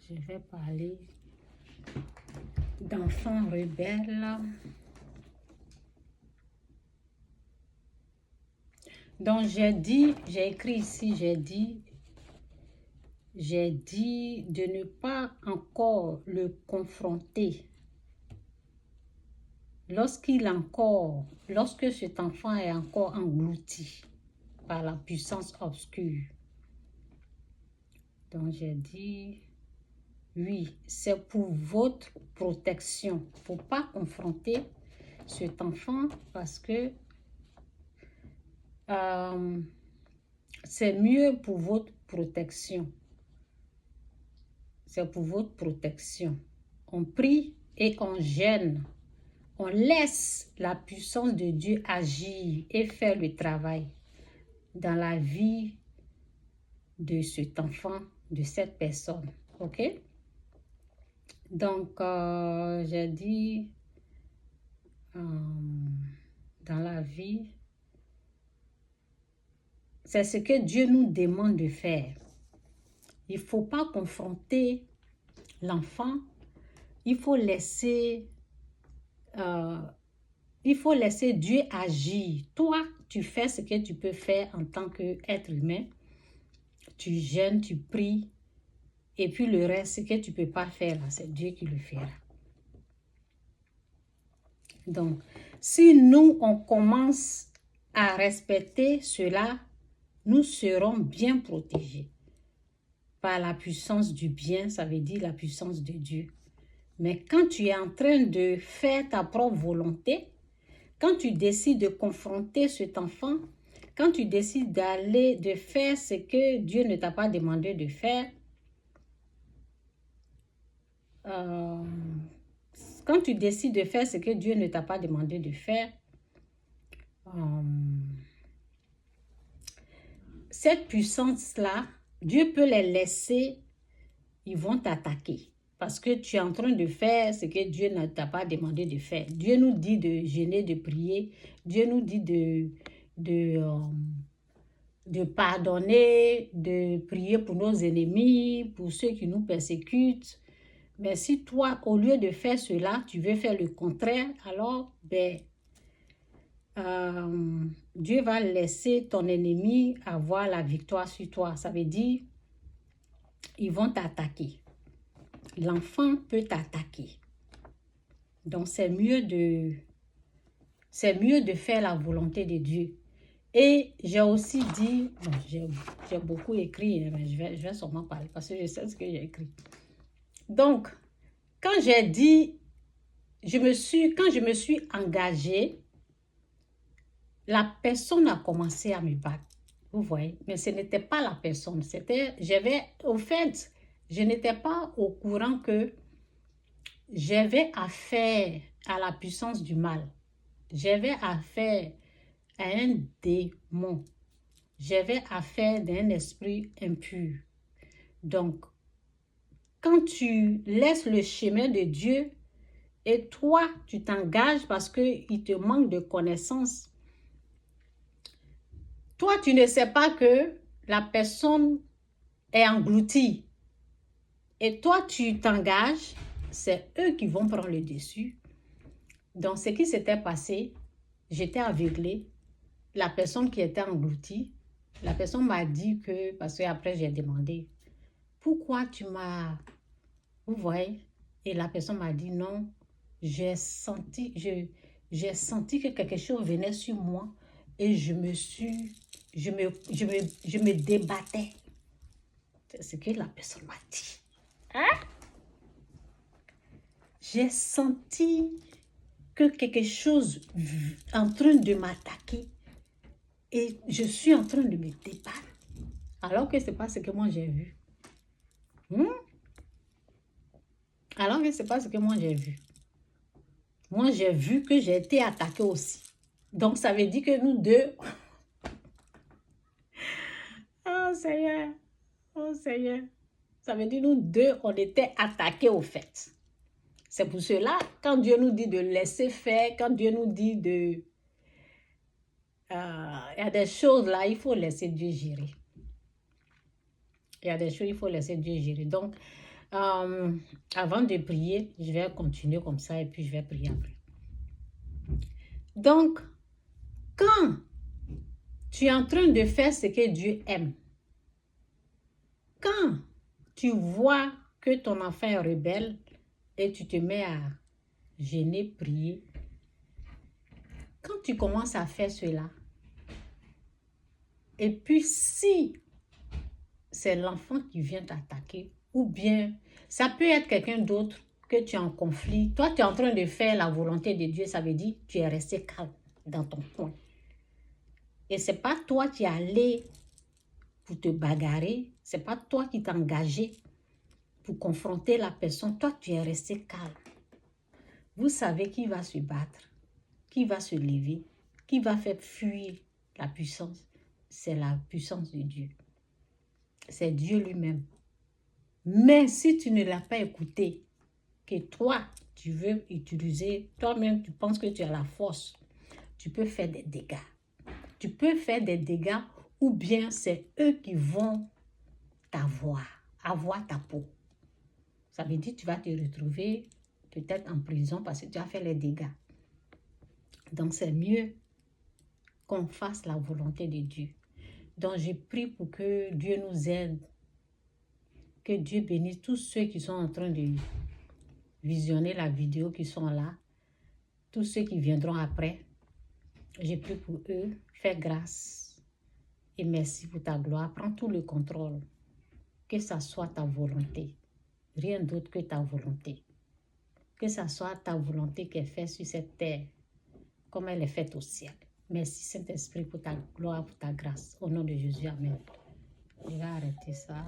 je vais parler d'enfants rebelles. Donc, j'ai écrit ici, j'ai dit de ne pas encore le confronter. Lorsque cet enfant est encore englouti par la puissance obscure. Donc, j'ai dit, oui, c'est pour votre protection. Il ne faut pas confronter cet enfant parce que c'est mieux pour votre protection. C'est pour votre protection. On prie et on gêne. On laisse la puissance de Dieu agir et faire le travail dans la vie de cet enfant, de cette personne. OK? Donc, j'ai dit dans la vie, c'est ce que Dieu nous demande de faire. Il ne faut pas confronter l'enfant. Il faut laisser Dieu agir. Toi, tu fais ce que tu peux faire en tant qu'être humain. Tu jeûnes, tu pries. Et puis le reste, ce que tu ne peux pas faire, c'est Dieu qui le fera. Donc, si nous, on commence à respecter cela, nous serons bien protégés par la puissance du bien, ça veut dire la puissance de Dieu. Mais quand tu es en train de faire ta propre volonté, quand tu décides de confronter cet enfant, quand tu décides de faire ce que Dieu ne t'a pas demandé de faire, quand tu décides de faire ce que Dieu ne t'a pas demandé de faire, cette puissance-là, Dieu peut les laisser, ils vont t'attaquer. Parce que tu es en train de faire ce que Dieu ne t'a pas demandé de faire. Dieu nous dit de jeûner, de prier. Dieu nous dit de pardonner, de prier pour nos ennemis, pour ceux qui nous persécutent. Mais si toi, au lieu de faire cela, tu veux faire le contraire, alors Dieu va laisser ton ennemi avoir la victoire sur toi. Ça veut dire, ils vont t'attaquer. L'enfant peut t'attaquer. Donc, c'est mieux de faire la volonté de Dieu. Et j'ai aussi dit, bon, j'ai beaucoup écrit, mais je vais sûrement parler parce que je sais ce que j'ai écrit. Donc, quand j'ai dit, quand je me suis engagée, la personne a commencé à me battre. Vous voyez, mais ce n'était pas la personne. Au fait, je n'étais pas au courant que j'avais affaire à la puissance du mal. J'avais affaire à un démon. J'avais affaire à un esprit impur. Donc, quand tu laisses le chemin de Dieu et toi, tu t'engages parce qu'il te manque de connaissances, toi, tu ne sais pas que la personne est engloutie. Et toi, tu t'engages, c'est eux qui vont prendre le dessus. Donc, ce qui s'était passé, j'étais aveuglée. La personne qui était engloutie, la personne m'a dit que, parce qu'après j'ai demandé, pourquoi tu m'as, vous voyez, et la personne m'a dit non, j'ai senti que quelque chose venait sur moi et je me débattais. C'est ce que la personne m'a dit. Hein? J'ai senti que quelque chose est en train de m'attaquer et je suis en train de me débattre. Alors que ce n'est pas ce que moi j'ai vu. Alors que ce n'est pas ce que moi j'ai vu. Moi j'ai vu que j'ai été attaquée aussi. Donc ça veut dire que nous deux... Oh Seigneur, oh Seigneur. Ça veut dire que nous deux, on était attaqués au fait. C'est pour cela, quand Dieu nous dit de laisser faire, quand Dieu nous dit de... Il y a des choses là, il faut laisser Dieu gérer. Il y a des choses, il faut laisser Dieu gérer. Donc, Avant de prier, je vais continuer comme ça et puis je vais prier après. Donc, quand tu es en train de faire ce que Dieu aime, quand tu vois que ton enfant est rebelle et tu te mets à gêner, prier, quand tu commences à faire cela, et puis si c'est l'enfant qui vient t'attaquer, ou bien ça peut être quelqu'un d'autre que tu es en conflit, toi tu es en train de faire la volonté de Dieu, ça veut dire que tu es resté calme dans ton coin. Et ce n'est pas toi qui es allé pour te bagarrer, ce n'est pas toi qui t'es engagé pour confronter la personne, toi tu es resté calme. Vous savez qui va se battre, qui va se lever, qui va faire fuir la puissance. C'est la puissance de Dieu. C'est Dieu lui-même. Mais si tu ne l'as pas écouté, que toi, tu veux utiliser, toi-même, tu penses que tu as la force, tu peux faire des dégâts. Tu peux faire des dégâts ou bien c'est eux qui vont avoir ta peau. Ça veut dire que tu vas te retrouver peut-être en prison parce que tu as fait les dégâts. Donc, c'est mieux qu'on fasse la volonté de Dieu. Donc, je prie pour que Dieu nous aide, que Dieu bénisse tous ceux qui sont en train de visionner la vidéo, qui sont là, tous ceux qui viendront après. Je prie pour eux, fais grâce et merci pour ta gloire. Prends tout le contrôle, que ça soit ta volonté, rien d'autre que ta volonté. Que ça soit ta volonté qui est faite sur cette terre, comme elle est faite au ciel. Merci Saint-Esprit pour ta gloire, pour ta grâce. Au nom de Jésus, amen. Je vais arrêter ça.